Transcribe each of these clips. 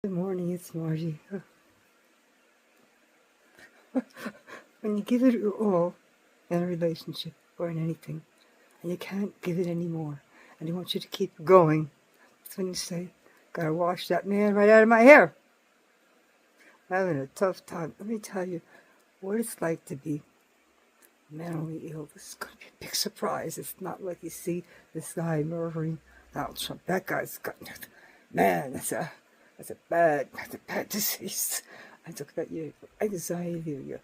Good morning, it's Margie. When you give it your all in a relationship or in anything, and you can't give it anymore, and you want you to keep going, that's when you say, gotta wash that man right out of my hair. I'm having a tough time. Let me tell you what it's like to be mentally ill. This is going to be a big surprise. It's not like you see this guy murdering Donald Trump. That guy's got, man, that's a bad disease. I talk about your anxiety, or your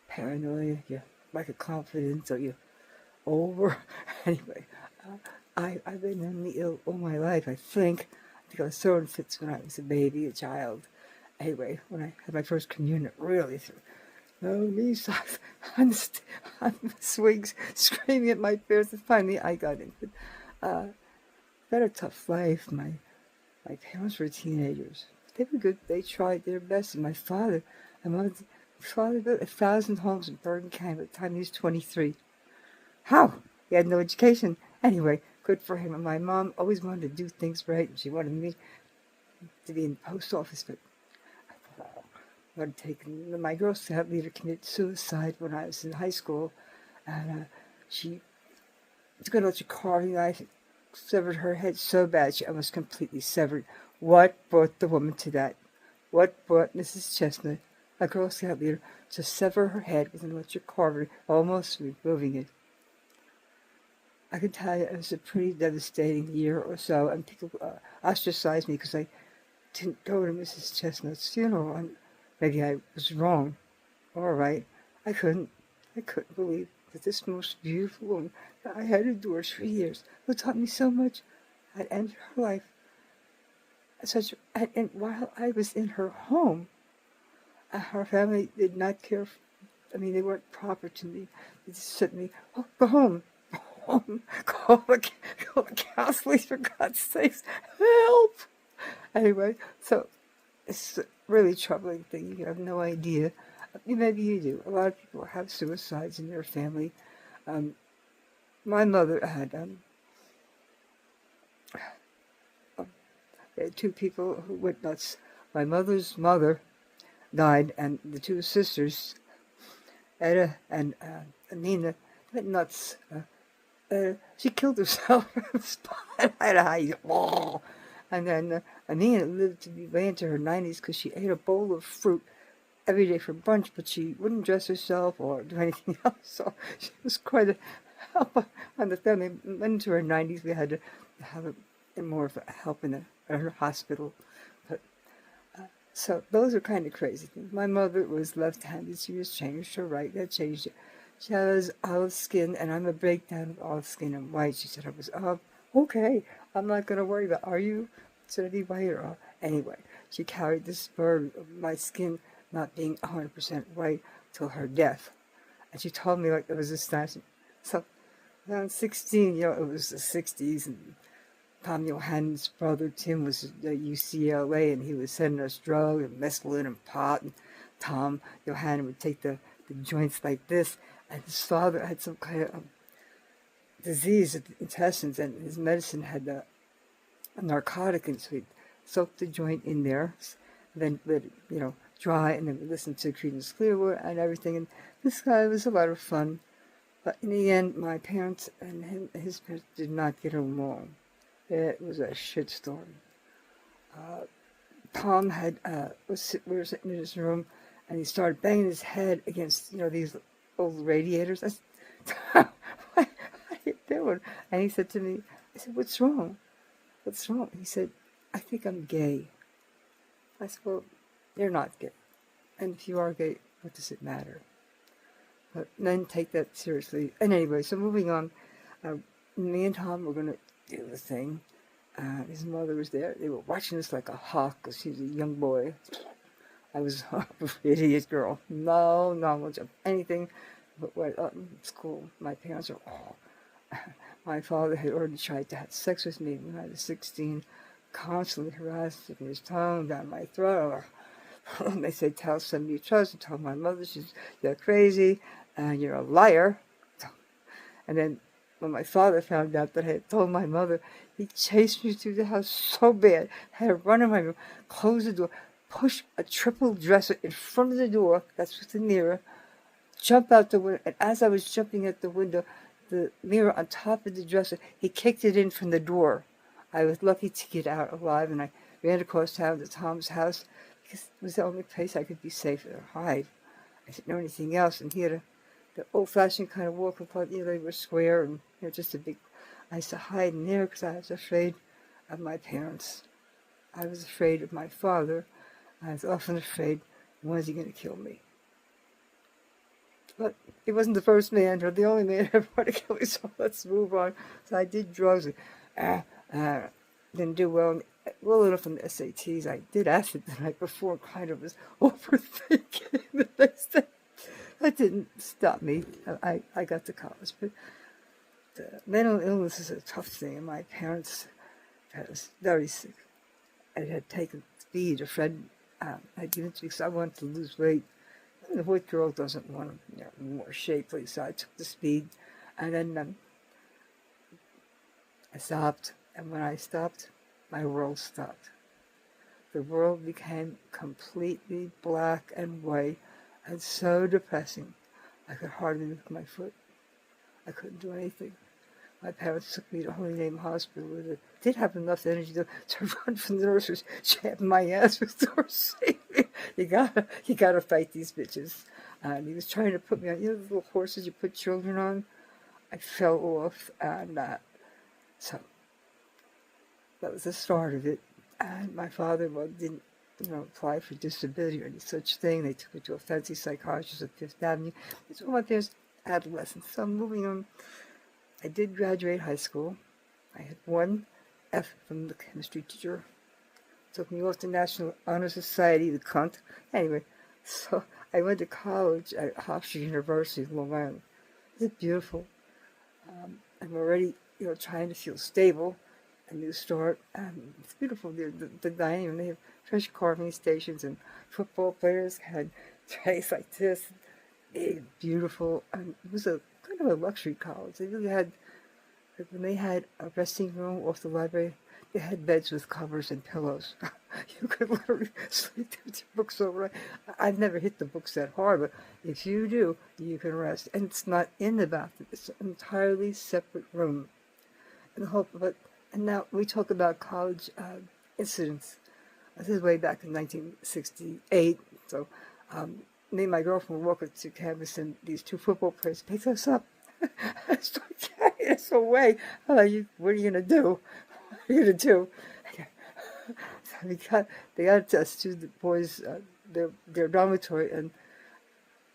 paranoia, your lack of confidence, or your anyway. I've been mentally ill all my life. I think I was throwing fits when I was a baby, a child. Anyway, when I had my first communion, it really threw. No, me socks on the swings, screaming at my parents, and finally I got into it. Had a tough life. My parents were teenagers. They were good. They tried their best. And my father built 1,000 homes in Bergen County by the time he was 23. How? He had no education. Anyway, good for him. And my mom always wanted to do things right, and she wanted me to be in the post office, but my Girl Scout leader committed suicide when I was in high school, and she took an electric carving knife and severed her head so bad she almost completely severed. What brought the woman to that? What brought Mrs. Chestnut, a Girl Scout leader, to sever her head with an electric carving, almost removing it? I can tell you it was a pretty devastating year or so, and people ostracized me because I didn't go to Mrs. Chestnut's funeral, and maybe I was wrong. All right, I couldn't believe that this most beautiful woman that I had adored for years, who taught me so much, had ended her life. And while I was in her home, her family did not care. They weren't proper to me. They just said to me, "Oh, go home." Call the counselors, for God's sakes, help. Anyway, so it's a really troubling thing. You have no idea. Maybe you do. A lot of people have suicides in their family. My mother had two people who went nuts. My mother's mother died, and the two sisters, Etta and Nina, went nuts. She killed herself on the spot. And then Anina lived to be way into her 90s because she ate a bowl of fruit every day for brunch, but she wouldn't dress herself or do anything else. So she was quite a help on the family. Into her 90s, we had to have more of a help in her hospital. But so those are kind of crazy things. My mother was left-handed. She was changed to right. That changed it. She has olive skin, and I'm a breakdown of olive skin and white. She said I was okay. I'm not going to worry about, are you? Should I be white or anyway? She carried this burden of my skin not being 100% white till her death. And she told me like it was astonishing. So around 16, it was the 60s, and Tom Johannen's brother Tim was at UCLA, and he was sending us drugs and mescaline and pot, and Tom Johannen would take the joints like this, and his father had some kind of disease of the intestines, and his medicine had a narcotic, and so he'd soak the joint in there, then let it, dry, and then we listened to Creedence Clearwater and everything, and this guy was a lot of fun. But in the end, my parents and his parents did not get along. It was a shitstorm. Tom we were sitting in his room, and he started banging his head against, these old radiators. I said, what are you doing? And he said to me, I said, what's wrong? What's wrong? He said, I think I'm gay. I said, well, you're not gay. And if you are gay, what does it matter? But men take that seriously. And anyway, so moving on, me and Tom were going to do the thing. His mother was there. They were watching us like a hawk because he was a young boy. I was an idiot girl. No knowledge of anything but what school. My parents were my father had already tried to have sex with me when I was 16, constantly harassed me, his tongue down my throat. They said, tell somebody you trust, and tell my mother you're crazy, and you're a liar. And then when my father found out that I had told my mother, he chased me through the house so bad. I had to run in my room, close the door, push a triple dresser in front of the door, that's with the mirror, jump out the window, and as I was jumping at the window, the mirror on top of the dresser, he kicked it in from the door. I was lucky to get out alive, and I ran across town to Tom's house because it was the only place I could be safe or hide. I didn't know anything else, and he had the old-fashioned kind of walk-in closet. They were square and just a big. I used to hide in there because I was afraid of my parents. I was afraid of my father. I was often afraid, when is he going to kill me? But he wasn't the first man or the only man ever wanted to kill me, so let's move on. So I did drugs. Didn't do well enough on the SATs. I did acid the night before, kind of was overthinking the next day. That didn't stop me. I got to college, but the mental illness is a tough thing, and my parents, I was very sick. I had taken speed. A friend had given it to me because I wanted to lose weight. And the white girl doesn't want more shapely, so I took the speed, and then I stopped. And when I stopped, my world stopped. The world became completely black and white and so depressing. I could hardly lift my foot. I couldn't do anything. My parents took me to Holy Name Hospital. They did have enough energy to run from the nurses, jabbing my ass with doors. You gotta fight these bitches. And he was trying to put me on, the little horses you put children on. I fell off, and so that was the start of it. And my father didn't, apply for disability or any such thing. They took me to a fancy psychiatrist at Fifth Avenue. It's all my parents' adolescence. So I'm moving on. I did graduate high school. I had 1 F from the chemistry teacher. Took me off to National Honor Society, the cunt. Anyway, so I went to college at Hofstra University in Long Island. It's beautiful. I'm already, trying to feel stable. A new start. It's beautiful. The dining room, they have fresh carving stations, and football players had trays like this. Big, beautiful. It was a kind of a luxury college. They really had, when they had a resting room off the library, they had beds with covers and pillows. You could literally sleep with your books over. I've never hit the books that hard, but if you do, you can rest. And it's not in the bathroom. It's an entirely separate room. And now we talk about college incidents. This is way back in 1968. So me and my girlfriend walk up to campus, and these 2 football players pick us up. I start carrying us away. I'm like, what are you going to do? What are you going to do? So they got us to the boys, their dormitory, and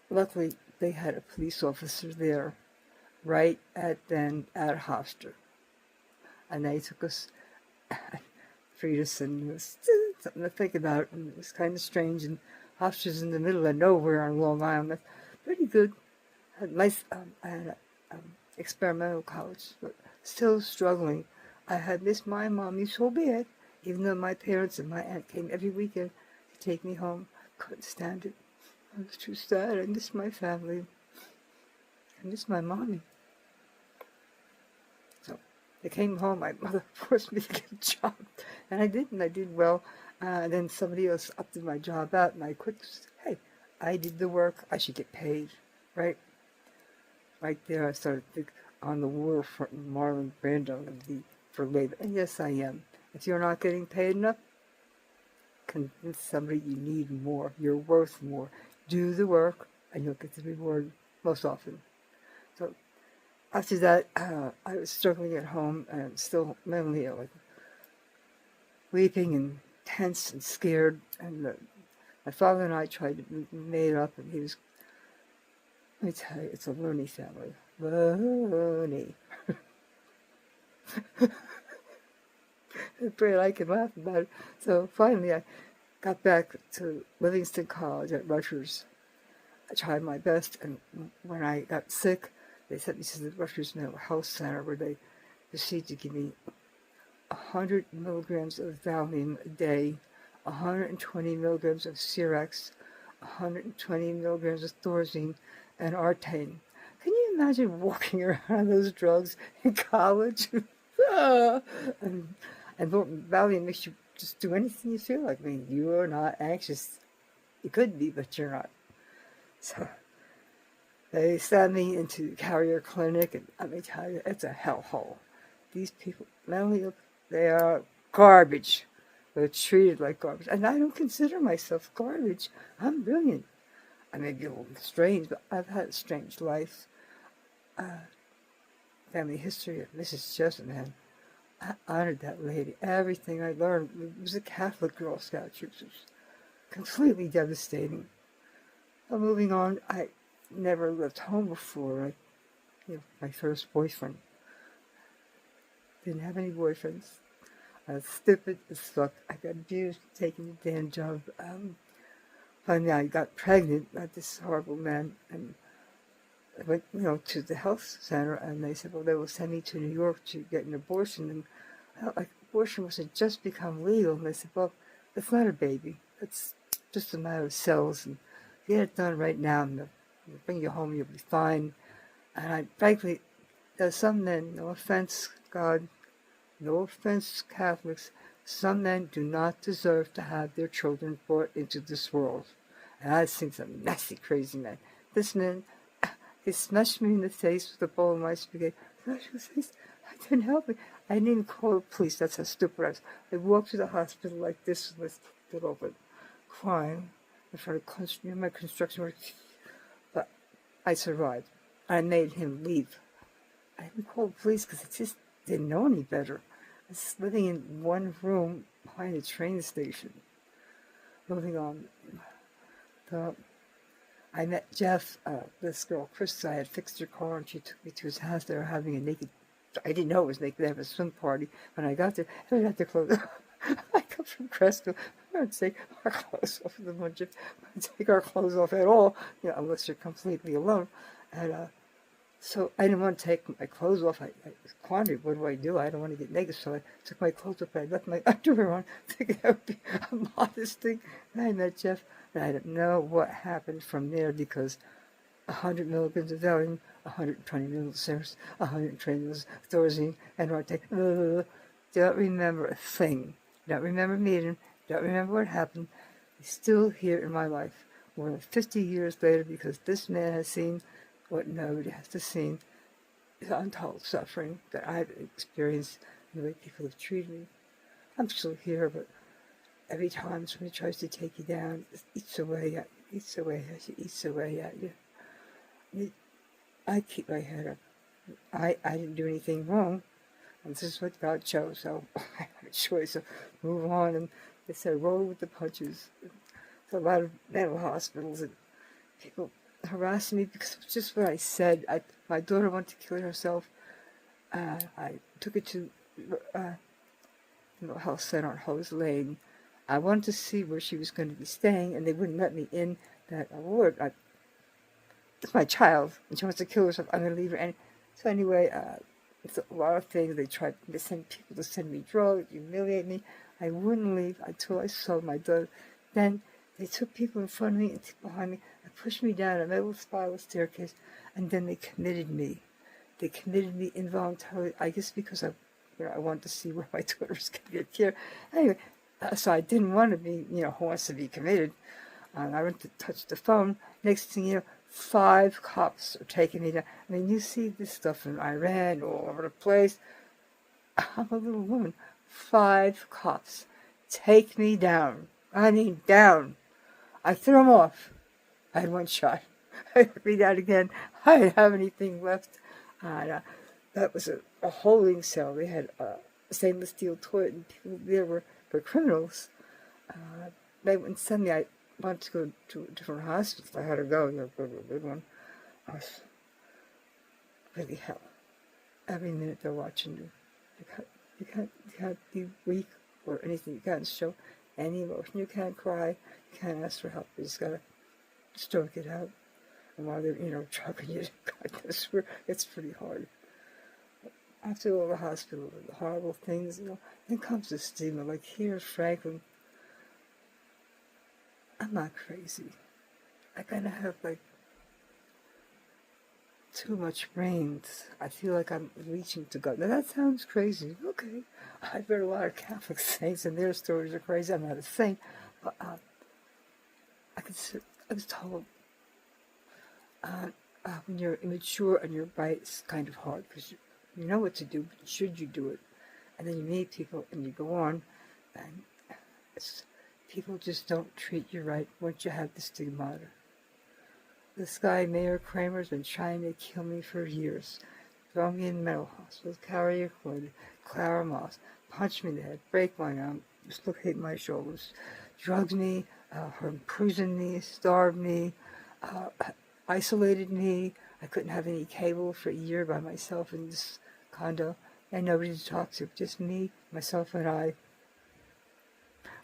luckily they had a police officer there right at Hofstra. And they took us, freed us, and it was something to think about. And it was kind of strange. And Hofstra's in the middle of nowhere on Long Island. That's pretty good. Had nice. I had experimental college, but still struggling. I had missed my mommy so bad, even though my parents and my aunt came every weekend to take me home. Couldn't stand it. I was too sad. I missed my family. I missed my mommy. I came home, my mother forced me to get a job, and I did, and I did well. And then somebody else upped my job out, and I quit. Hey, I did the work, I should get paid, right? Right there, I started to think on the waterfront in Marlon Brando for labor. And yes, I am. If you're not getting paid enough, convince somebody you need more, you're worth more. Do the work, and you'll get the reward most often. So after that, I was struggling at home and still mentally ill, like weeping and tense and scared. And my father and I tried to make it up, and he was, let me tell you, it's a loony family. Loony. I pray I can laugh about it. So finally, I got back to Livingston College at Rutgers. I tried my best, and when I got sick, they sent me to the Rutgers Mental Health Center, where they proceeded to give me 100 milligrams of Valium a day, 120 milligrams of Cirex, 120 milligrams of Thorazine, and Artane. Can you imagine walking around on those drugs in college? and, and Valium makes you just do anything you feel like. I mean, you are not anxious. You could be, but you're not. So they sent me into the carrier clinic, and let me tell you, it's a hellhole. These people, mentally, they are garbage. They're treated like garbage. And I don't consider myself garbage. I'm brilliant. I may be a little strange, but I've had a strange life. Family history of Mrs. Jessamine. I honored that lady. Everything I learned. It was a Catholic Girl Scout troop. It was completely devastating. But moving on, I never left home before. My first boyfriend. Didn't have any boyfriends. I was stupid as fuck. I got abused, taking the damn job. Finally, I got pregnant by this horrible man, and I went, to the health center, and they said, well, they will send me to New York to get an abortion. And I felt like abortion was just become legal. And they said, well, it's not a baby. It's just a matter of cells. And get it done right now, and they'll bring you home. You'll be fine. And frankly, there's some men, no offense, God, no offense, Catholics, some men do not deserve to have their children brought into this world. And I've seen some nasty, crazy men. This man, he smashed me in the face with a bowl of my spaghetti. Smashed my face. I didn't help me. I didn't even call the police. That's how stupid I was. I walked to the hospital like this with my foot open, crying in front of my construction work. But I survived. I made him leave. I didn't call the police because I just didn't know any better. I was living in one room behind a train station. Moving on. I met Jeff, this girl, Krista. I had fixed her car, and she took me to his house. They were having a naked, I didn't know it was naked, they have a swim party. When I got there, they had their clothes. I come from Cresco. I don't take our clothes off of the bunch of, I don't take our clothes off at all, unless you're completely alone. And so I didn't want to take my clothes off. I quandared, what do? I don't want to get naked, so I took my clothes off, and I left my underwear on, thinking that would be a modest thing. And I met Jeff, and I don't know what happened from there, because 100 milligrams of Valium, 120 milligrams, 120 milligrams of Thorazine, and Norte. Don't remember a thing. Don't remember meeting. Don't remember what happened. He's still here in my life, more than 50 years later, because this man has seen what nobody has to see, is untold suffering that I've experienced and the way people have treated me. I'm still here, but every time somebody tries to take you down, it eats away at you, eats away at you, eats away at you. I keep my head up. I didn't do anything wrong, and this is what God chose, so I have a choice to move on. And they said, roll with the punches. There's a lot of mental hospitals and people harassing me because it was just what I said. My daughter wanted to kill herself. I took her to the health center on Hose Lane. I wanted to see where she was going to be staying, and they wouldn't let me in that ward. It's my child, and she wants to kill herself. I'm going to leave her. So anyway, it's a lot of things. They tried to send people to send me drugs, humiliate me. I wouldn't leave until I saw my daughter. Then they took people in front of me and behind me and pushed me down a metal spiral staircase, and then they committed me. They committed me involuntarily, I guess because I wanted to see where my daughter was going to get care. Anyway, so I didn't want to be, who wants to be committed. I went to touch the phone. Next thing you know, 5 cops are taking me down. I mean, you see this stuff in Iran all over the place. I'm a little woman. 5 cops take me down. I mean, down. I threw them off. I had 1 shot. I took me down again. I didn't have anything left. And that was a holding cell. They had a stainless steel toilet, and people there were criminals. They wouldn't send me. I wanted to go to a different hospital. I had to go. Go to a good one. I was really hell. Every minute they're watching you. You can't be weak or anything. You can't show any emotion. You can't cry. You can't ask for help. You just gotta stroke it out. And while they're, drugging you, God knows where, it's pretty hard. After all the hospital, the horrible things, then comes the stigma. Like here at Franklin, I'm not crazy. I kind of have too much brains. I feel like I'm reaching to God. Now that sounds crazy. Okay. I've read a lot of Catholic saints and their stories are crazy. I'm not a saint. But I was told when you're immature and you're bright, it's kind of hard because you know what to do, but should you do it? And then you meet people and you go on and people just don't treat you right once you have the stigmata. This guy, Mayor Kramer, has been trying to kill me for years. Throw me in mental hospitals, carry a cord, Clara Moss, punch me in the head, break my arm, dislocate my shoulders, drugged me, imprisoned me, starved me, isolated me. I couldn't have any cable for a year by myself in this condo, and nobody to talk to, just me, myself, and I.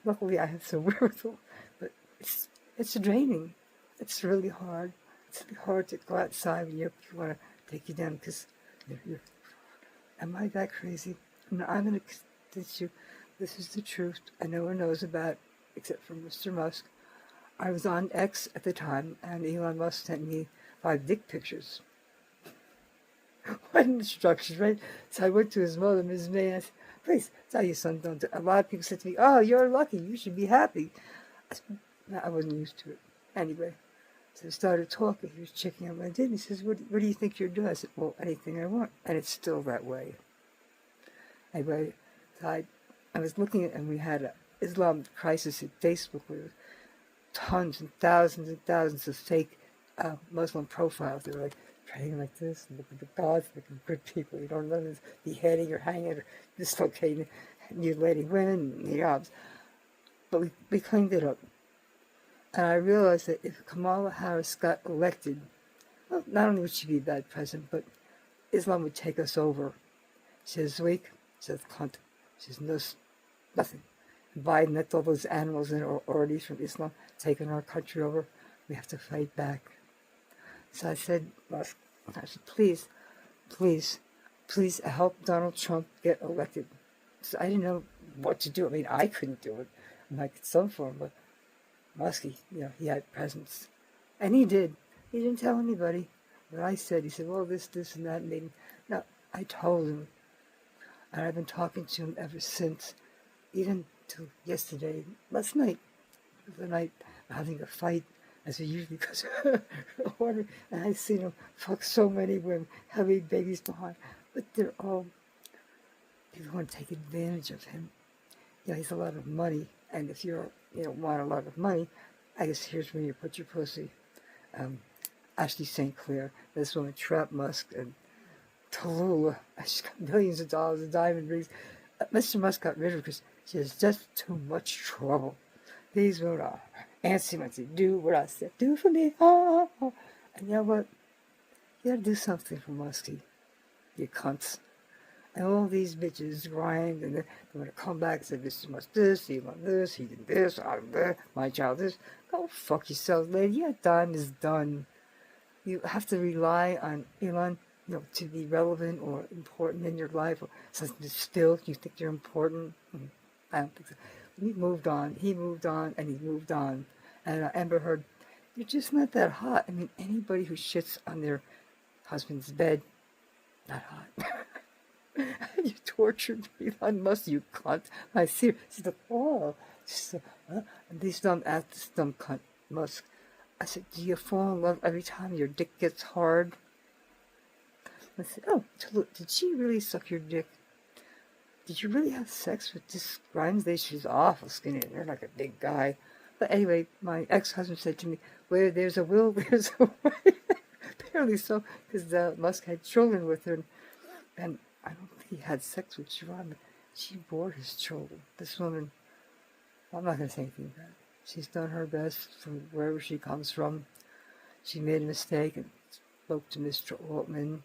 Luckily, I have some wherewithal, but it's draining. It's really hard. It's really hard to go outside when you want to take you down because you're. Am I that crazy? No, I'm going to convince you. This is the truth, and no one knows about, except for Mr. Musk. I was on X at the time, and Elon Musk sent me 5 dick pictures. What instructions, right? So I went to his mother, Ms. May, and I said, please, tell your son don't do it. A lot of people said to me, oh, you're lucky, you should be happy. I wasn't used to it. Anyway, so we started talking. He was checking out what I did. He says, what do you think you're doing? I said, well, anything I want. And it's still that way. Anyway, so I was looking at, and we had an Islam crisis at Facebook with tons and thousands of fake Muslim profiles. They were like praying like this, and looking at gods, looking at good people. You don't know this beheading or hanging or dislocating, mutilating women and jobs. But we cleaned it up. And I realized that if Kamala Harris got elected, well, not only would she be a bad president, but Islam would take us over. She says, weak. She says, cunt. She says, nothing. And Biden, that's all those animals and authorities from Islam taking our country over. We have to fight back. So I said, please help Donald Trump get elected. So I didn't know what to do. I mean, I couldn't do it. I might get some for him, but Muskie, he had presence. And he did. He didn't tell anybody what I said. He said, well, this, and that made him. No, I told him. And I've been talking to him ever since. Even till yesterday, last night. The night, having a fight, as we usually, because order. And I've seen him fuck so many women, having babies behind. But they're all, people want to take advantage of him. He's a lot of money. And if you want a lot of money, I guess here's where you put your pussy. Ashley St. Clair, this woman trapped Musk and Tallulah. She's got millions of dollars in diamond rings. Mr. Musk got rid of her because she has just too much trouble. These women are antsy when they do what I said. Do for me. Oh. And you know what? You gotta do something for Muskie, you cunts. And all these bitches grind, and they're going to come back and say, Mr. Musk this, he won this, he did this, I'm there, my child this. Go fuck yourself, lady. Your time is done. You have to rely on Elon, to be relevant or important in your life, or something to spill. You think you're important? I don't think so. He moved on, and he moved on. And Amber Heard, you're just not that hot. I mean, anybody who shits on their husband's bed, not hot. You tortured me, Elon Musk, you cunt. I see her. She's like, oh. She's like, and these dumb cunt, Musk. I said, do you fall in love every time your dick gets hard? I said, oh, did she really suck your dick? Did you really have sex with this Grimes? She's awful skinny. You're like a big guy. But anyway, my ex-husband said to me, where there's a will, there's a way. Apparently so, because Musk had children with her. And I don't think he had sex with Sharon, but she bore his children. This woman, I'm not going to say anything about it. She's done her best from wherever she comes from. She made a mistake and spoke to Mr. Altman.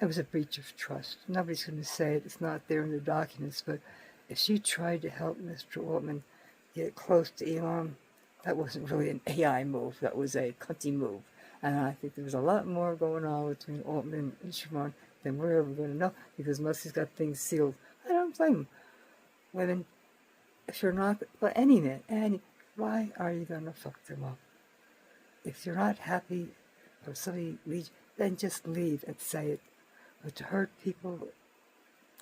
It was a breach of trust. Nobody's going to say it. It's not there in the documents, but if she tried to help Mr. Altman get close to Elon, that wasn't really an AI move. That was a cunty move. And I think there was a lot more going on between Altman and Sharon than we're ever going to know, because Muskie's got things sealed. I don't blame him. Women, if you're not, but any man, why are you going to fuck them up? If you're not happy, or somebody leaves, then just leave and say it. But to hurt people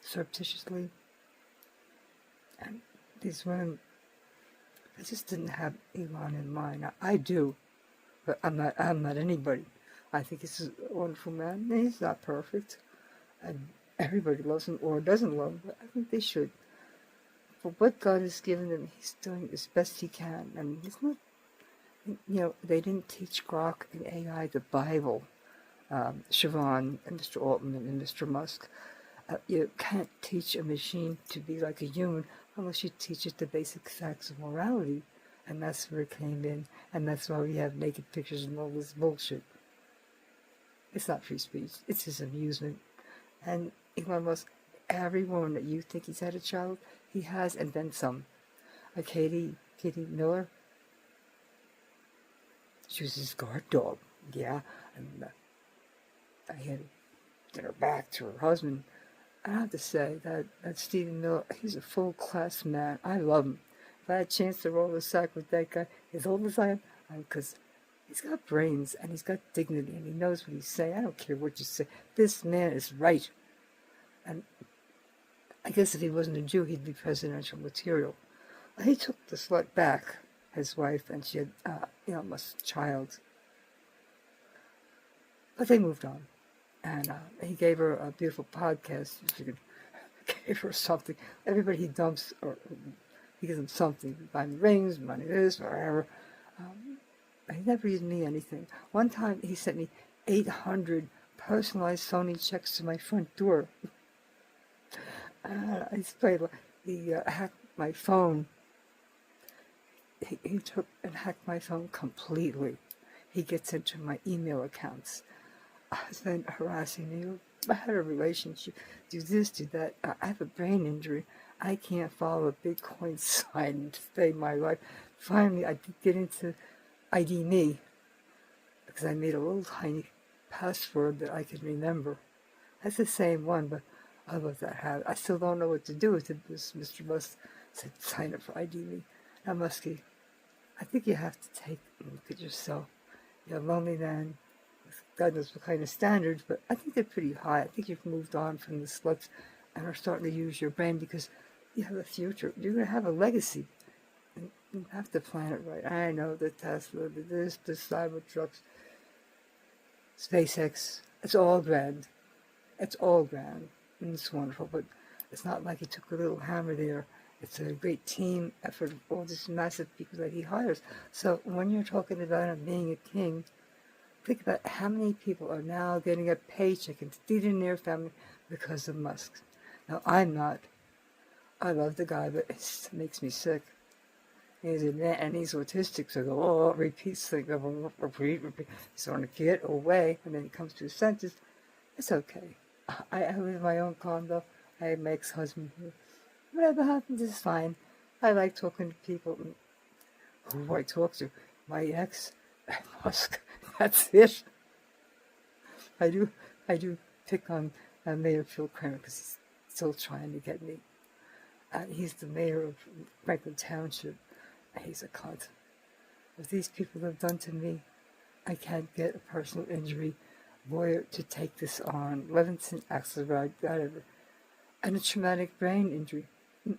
surreptitiously, and these women, I just didn't have Elon in mind. I do, but I'm not anybody. I think he's a wonderful man. He's not perfect, and everybody loves him or doesn't love him, but I think they should. For what God has given him, he's doing as best he can, and he's not. They didn't teach Grok and AI the Bible. Siobhan and Mr. Altman and Mr. Musk. You can't teach a machine to be like a human unless you teach it the basic facts of morality. And that's where it came in. And that's why we have naked pictures and all this bullshit. It's not free speech. It's his amusement. And Elon Musk, every woman that you think he's had a child, he has, and then some. Katie Miller, she was his guard dog. Yeah. And I had to get her back to her husband. I have to say that Stephen Miller, he's a full-class man. I love him. If I had a chance to roll a sack with that guy, as old as I am, because he's got brains and he's got dignity and he knows what he's saying. I don't care what you say. This man is right. And I guess if he wasn't a Jew, he'd be presidential material. He took the slut back, his wife, and she had, almost a child. But they moved on. And he gave her a beautiful podcast. He gave her something. Everybody he dumps, or he gives them something. Buy me rings, money this, whatever. He never gave me anything. One time he sent me 800 personalized Sony checks to my front door. He hacked my phone. He took and hacked my phone completely. He gets into my email accounts. Has been harassing me. I had a relationship. Do this, do that. I have a brain injury. I can't follow a Bitcoin sign to save my life. Finally, I did get into ID Me because I made a little tiny password that I could remember. That's the same one, but I love that habit. I still don't know what to do with it. Mr. Musk said, sign up for ID Me. Now, Muskie, I think you have to take and look at yourself. You're a lonely man. God knows what kind of standards, but I think they're pretty high. I think you've moved on from the sluts and are starting to use your brain because you have a future. You're going to have a legacy. And you have to plan it right. I know the Tesla, the Cybertrucks, SpaceX. It's all grand. It's all grand. And it's wonderful, but it's not like he took a little hammer there. It's a great team effort of all these massive people that he hires. So when you're talking about him being a king, think about how many people are now getting a paycheck and feeding their family because of Musk. Now, I'm not. I love the guy, but it makes me sick. He's a man, and he's autistic, so go, repeats things, repeat. He's on to get away, and then he comes to a sentence. It's okay. I live in my own condo. I have my ex-husband here. Whatever happens is fine. I like talking to people. Who do I talk to? My ex, Musk. That's it. I do pick on Mayor Phil Kramer because he's still trying to get me. He's the mayor of Franklin Township. He's a cunt. What these people have done to me, I can't get a personal injury lawyer to take this on. Levinson, Axelrod, whatever. And a traumatic brain injury.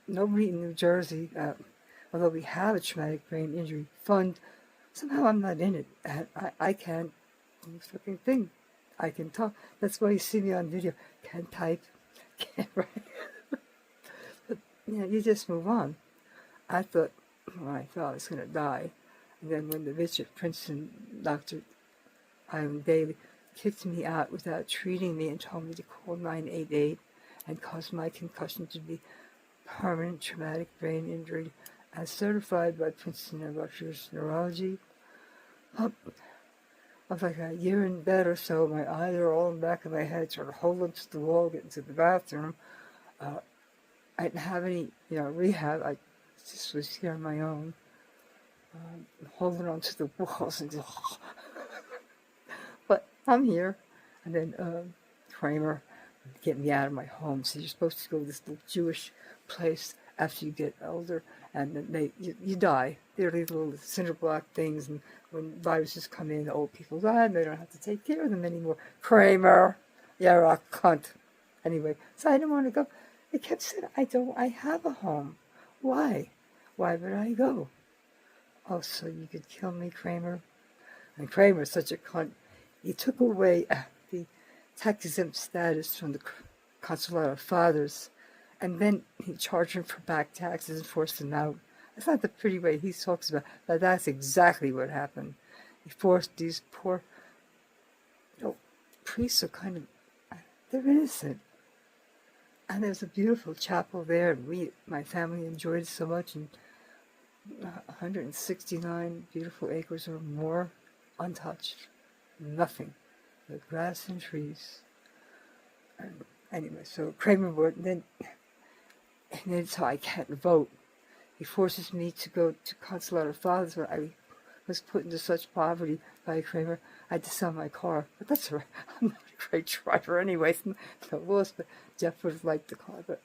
Nobody in New Jersey, although we have a traumatic brain injury fund, somehow I'm not in it. And I can't do a fucking thing. I can talk. That's why you see me on video. Can't type. Can't write. But, you just move on. I thought I was going to die. And then when the bitch at Princeton, Dr. Ivan Daly, kicked me out without treating me and told me to call 988 and caused my concussion to be permanent traumatic brain injury as certified by Princeton and Rutgers Neurology. I was like a year in bed or so. My eyes are all in the back of my head, sort of holding to the wall, getting to the bathroom. I didn't have any, rehab. I just was here on my own, holding on to the walls and but I'm here. And then Kramer get me out of my home. So you're supposed to go to this little Jewish place after you get older, and then you die. They're these little cinder block things, and when viruses come in, the old people die, and they don't have to take care of them anymore. Kramer, you're a cunt. Anyway, so I didn't want to go. They kept saying, I have a home. Why? Why would I go? Oh, so you could kill me, Kramer? And Kramer's such a cunt. He took away the tax-exempt status from the consular fathers, and then he charged them for back taxes and forced them out. That's not the pretty way he talks about, but that's exactly what happened. He forced these poor, priests are they're innocent. And there's a beautiful chapel there, and my family enjoyed it so much, and 169 beautiful acres or more, untouched. Nothing but grass and trees. And anyway, so Kramer would, and then so I can't vote. He forces me to go to consular fathers when I was put into such poverty by Kramer. I had to sell my car, but that's all right. I'm not a great driver anyway. No loss, but Jeff would have liked the car, but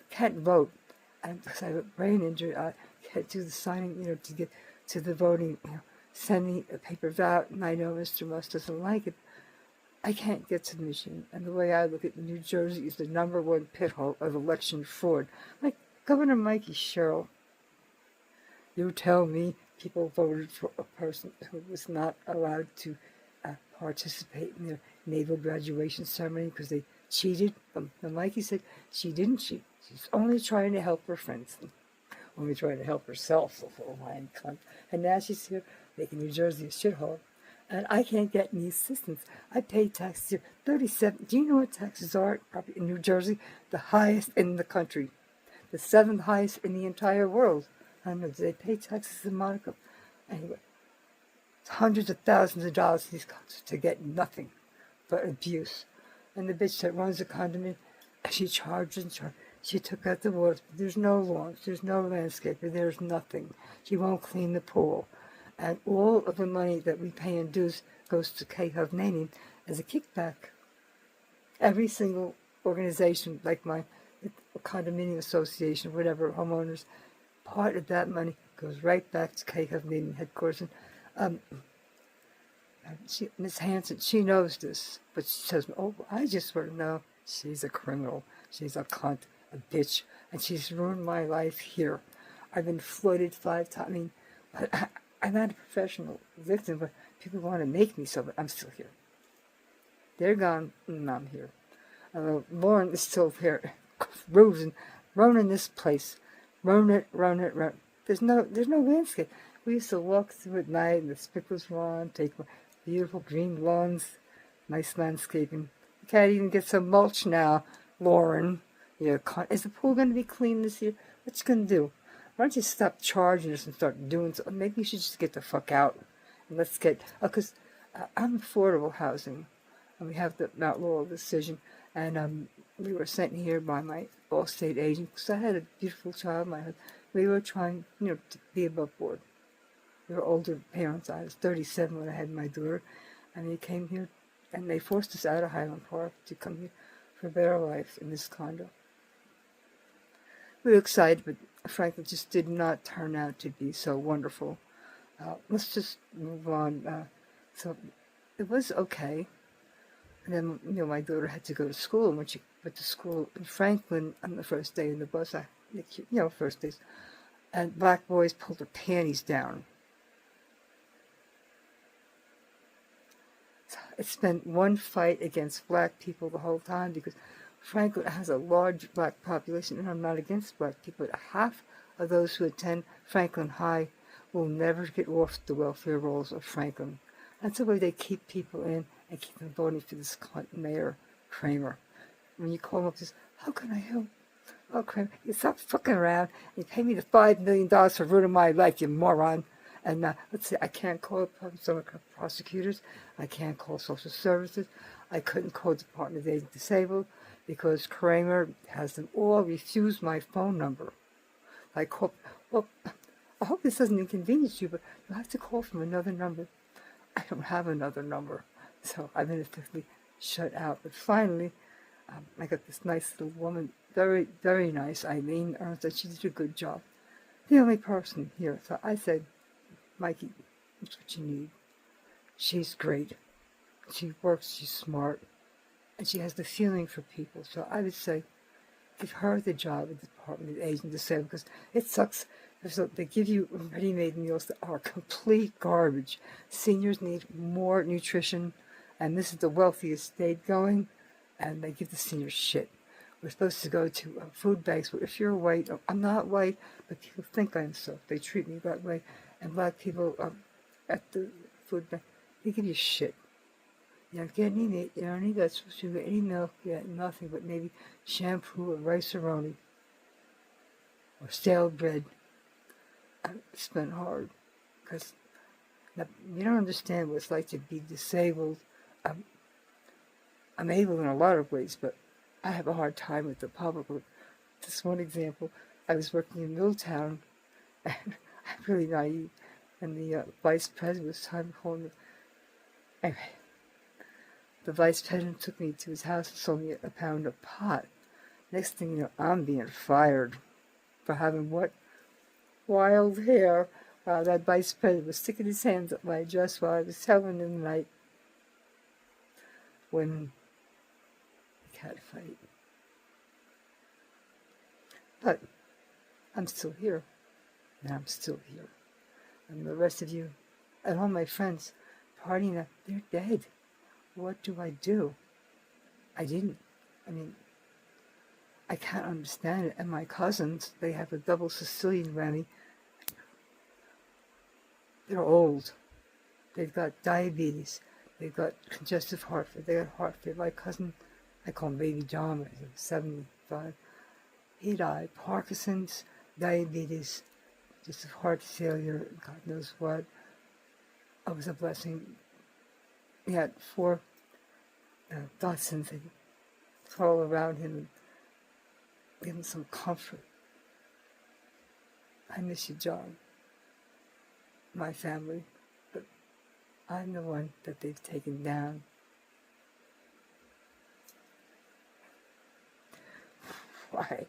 can't vote. And because I have a brain injury, I can't do the signing, to get to the voting, sending a paper out, and I know Mr. Musk doesn't like it. I can't get to the machine. And the way I look at New Jersey is the #1 pit hole of election fraud. Like Governor Mikey Sherrill, you tell me people voted for a person who was not allowed to participate in their naval graduation ceremony because they cheated? And Mikey said she didn't cheat. She's only trying to help her friends. Only trying to help herself, so little lying cunt. And now she's here making New Jersey a shithole. And I can't get any assistance. I pay taxes here. 37. Do you know what taxes are probably in New Jersey? The highest in the country. The 7th highest in the entire world. I don't know, do they pay taxes in Monaco? Anyway, it's hundreds of thousands of dollars in these countries to get nothing but abuse. And the bitch that runs the condominium, she charges and charges. She took out the water. There's no lawns. There's no landscaper. There's nothing. She won't clean the pool. And all of the money that we pay in dues goes to Kehov as a kickback. Every single organization, like my condominium association, whatever, homeowners, part of that money goes right back to Kehov headquarters. And Miss Hanson, she knows this, but she says, "Oh, I just want to know she's a criminal. She's a cunt, a bitch, and she's ruined my life here. I've been flooded 5 times. I mean, but I'm not a professional victim, but people want to make me so, but I'm still here. They're gone, and I'm here. Lauren is still here, ruining this place. Ruin it. There's no landscape. We used to walk through at night, and the sprinklers were on, take beautiful green lawns, nice landscaping. You can't even get some mulch now, Lauren. Is the pool going to be clean this year? What you going to do? Why don't you stop charging us and start doing something? Maybe you should just get the fuck out. And let's get, because I'm affordable housing. And we have the Mount Laurel decision. And we were sent here by my Allstate agent because I had a beautiful child. We were trying, to be above board. We were older parents. I was 37 when I had my daughter. And they came here, and they forced us out of Highland Park to come here for a better life in this condo. We were excited, but frankly, just did not turn out to be so wonderful. Let's just move on. So it was okay. And then, my daughter had to go to school. And when she went to school in Franklin on the first day in the bus, first days, and black boys pulled her panties down. So it's been one fight against black people the whole time because Franklin has a large black population, and I'm not against black people, but half of those who attend Franklin High will never get off the welfare rolls of Franklin. That's the way they keep people in and keep them voting for this cunt mayor, Kramer. When you call him up, says, "How can I help?" "Oh, Kramer, you stop fucking around and pay me the $5 million for ruining my life, you moron." And let's say I can't call some prosecutors. I can't call social services. I couldn't call Department of the Disabled because Kramer has them all refuse my phone number. I call, I hope this doesn't inconvenience you, but you'll have to call from another number. I don't have another number, so I've been effectively shut out. But finally, I got this nice little woman, very, very nice, Eileen Ernst, and she did a good job. the only person here. So I said, Mikey, that's what you need. She's great. She works, she's smart, and she has the feeling for people. So I would say, give her the job at the Department of Age and Disabled, because it sucks. So they give you ready-made meals that are complete garbage. Seniors need more nutrition, and this is the wealthiest state going, and they give the seniors shit. We're supposed to go to food banks, but if you're white, I'm not white, but people think I'm so. They treat me that way. And black people at the food bank, they give you shit. You don't get any meat, you don't need vegetables, you don't get any milk, you get nothing but maybe shampoo or rice-a-roni or stale bread. It's been hard because you don't understand what it's like to be disabled. I'm able in a lot of ways, but I have a hard time with the public. Just one example, I was working in Milltown, and I'm really naive, and the vice president was trying to hold me. Anyway, the vice president took me to his house and sold me a pound of pot. Next thing you know, I'm being fired for having what? Wild hair. That vice president was sticking his hands up my dress while I was telling him like, women, we can't fight. But I'm still here, and I'm still here. And the rest of you, and all my friends, partying, they're dead. What do? I didn't. I can't understand it. And my cousins, they have a double Sicilian whammy. They're old. They've got diabetes. They've got congestive heart failure. They got heart failure. My cousin, I call him Baby John, he was 75. He died. Parkinson's, diabetes, just heart failure, God knows what. It was a blessing. He had 4 Dachshunds. They crawl around him and give him some comfort. I miss you, John. My family. But I'm the one that they've taken down. Why?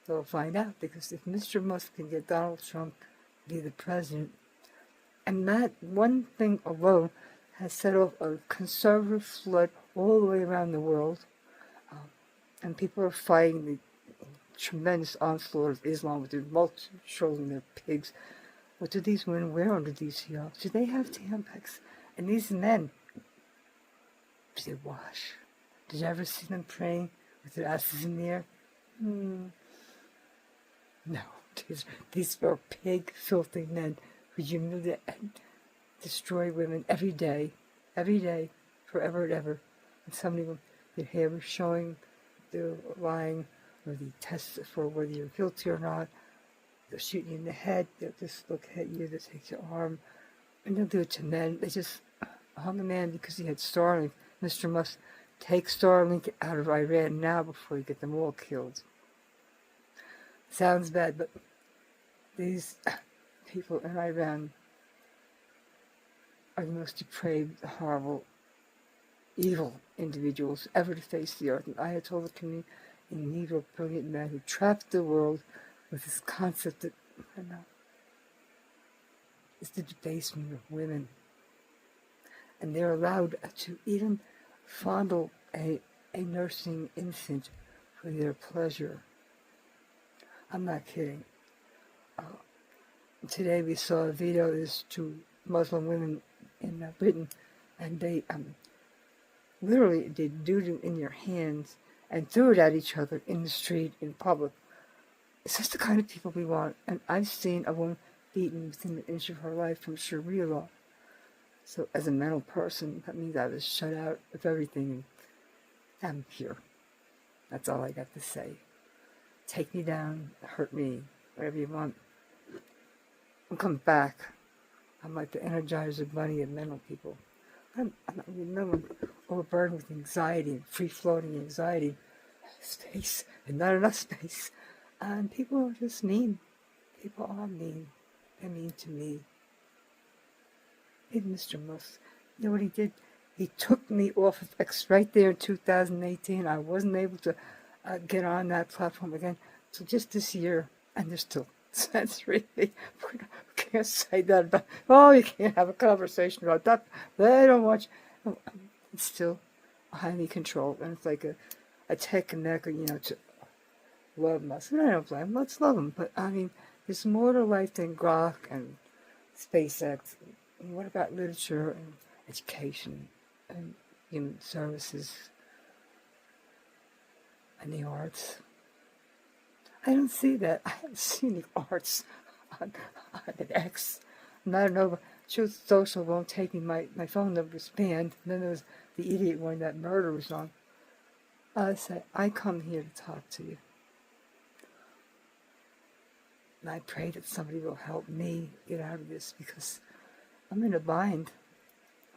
They'll find out, because if Mr. Musk can get Donald Trump to be the president, and that one thing alone has set off a conservative flood all the way around the world, and people are fighting the tremendous onslaught of Islam with their multi-trolling their pigs. What do these women wear under these hijabs? Do they have tampons? And these men, do they wash? Did you ever see them praying with their asses in the air? No, these are pig, filthy men who humiliate and destroy women every day, forever and ever. And some of them, their hair was showing, they're lying, or the tests for whether you're guilty or not. They'll shoot you in the head, they'll just look at you, they'll take your arm, and they'll do it to men. They just hung a man because he had Starlink. Mr. Musk, take Starlink out of Iran now before you get them all killed. Sounds bad, but these people in Iran are the most depraved, horrible, evil individuals ever to face the earth. And Ayatollah Khomeini, a Negro brilliant man who trapped the world with this concept that is the debasement of women. And they're allowed to even fondle a nursing infant for their pleasure. I'm not kidding. Today we saw a video. There's 2 Muslim women in Britain, and they literally did doodle in your hands and threw it at each other in the street, in public. It's just the kind of people we want. And I've seen a woman beaten within an inch of her life from Sharia law. So as a mental person, that means I was shut out of everything. I'm here. That's all I got to say. Take me down, hurt me, whatever you want. I'll come back. I'm like the Energizer Bunny of mental people. I'm not overburdened with anxiety and free-floating anxiety. Space, and not enough space. And people are just mean. People are mean. They're mean to me. Even Mr. Musk, you know what he did? He took me off of X right there in 2018. I wasn't able to get on that platform again until just this year, and they're still sensory. We can't say that about, oh, you can't have a conversation about that. They don't want you. It's still highly controlled, and it's like a technique, to love us. And I don't blame them. Let's love them. But, I mean, there's more to life than Grok and SpaceX. And what about literature and education and human services and the arts? I don't see that. I haven't seen the arts on an X. And I don't know, Truth Social won't take me. My phone number's banned. And then there was the idiot one that murder was on. I say, I come here to talk to you. And I pray that somebody will help me get out of this, because I'm in a bind.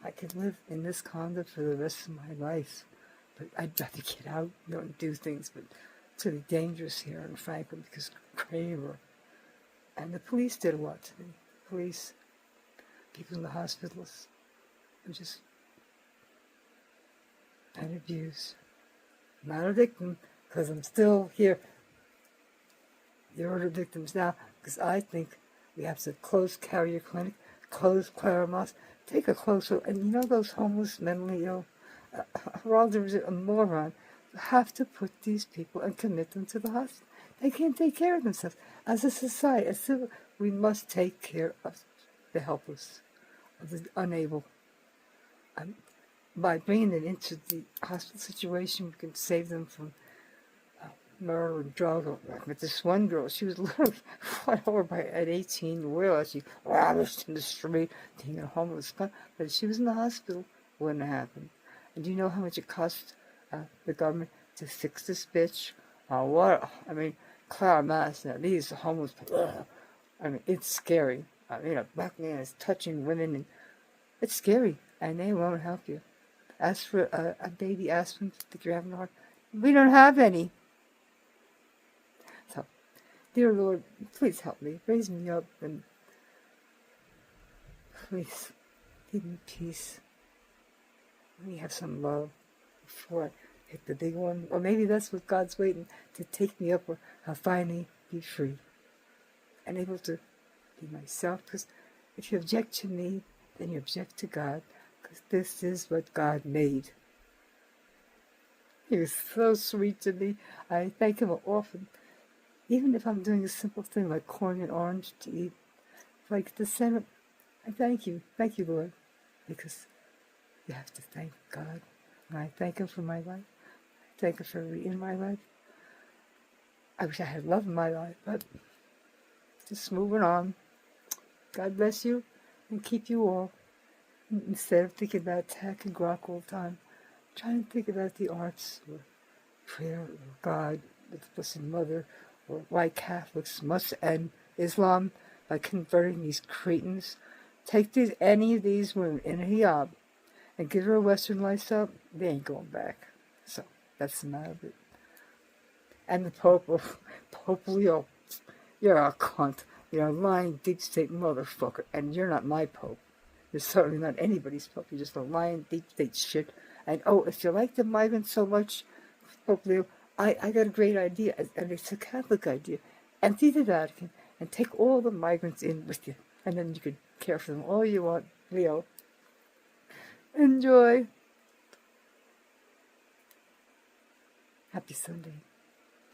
I could live in this condo for the rest of my life, but I'd rather get out, and do things. But it's really dangerous here in Franklin, because Kramer and the police did a lot to me. Police, people in the hospitals, were just and abused. I'm not a victim, because I'm still here. There are victims now, because I think we have to close Carrier Clinic, close Clara Moss, take a closer, and those homeless, mentally ill, Walter's a moron, have to put these people and commit them to the hospital. They can't take care of themselves. As a society, we must take care of the helpless, of the unable. By bringing them into the hospital situation, we can save them from murder and drug. With this one girl, she was literally run over by an 18-wheeler. She ravished in the street, being a homeless guy. But if she was in the hospital, it wouldn't have happened. And do you know how much it cost the government to fix this bitch? Clara Mass, these homeless people, it's scary. A black man is touching women, and it's scary, and they won't help you. Ask for a baby aspirin, think you're having a heart. We don't have any. So, dear Lord, please help me, raise me up, and please give me peace. Let me have some love before I hit the big one. Or maybe that's what God's waiting to take me up, where I'll finally be free and able to be myself. Because if you object to me, then you object to God, because this is what God made. He was so sweet to me. I thank him often. Even if I'm doing a simple thing like corn and orange to eat, like the Senate, I thank you. Thank you, Lord. Because you have to thank God. And I thank him for my life. I thank him for in my life. I wish I had love in my life, but just moving on. God bless you and keep you all. Instead of thinking about tech and Grok all the time, try and think about the arts, or prayer, or God, the Blessed Mother, or why Catholics must end Islam by converting these cretins. Take any of these women in a hijab and give her a Western lifestyle, they ain't going back. So, that's the matter of it. And the Pope Leo, you're a cunt. You're a lying deep state motherfucker, and you're not my Pope. You're certainly not anybody's Pope. You're just a lying deep state shit. And if you like the migrants so much, Pope Leo, I got a great idea, and it's a Catholic idea. Empty the Vatican and take all the migrants in with you, and then you can care for them all you want, Leo. Enjoy. Happy Sunday.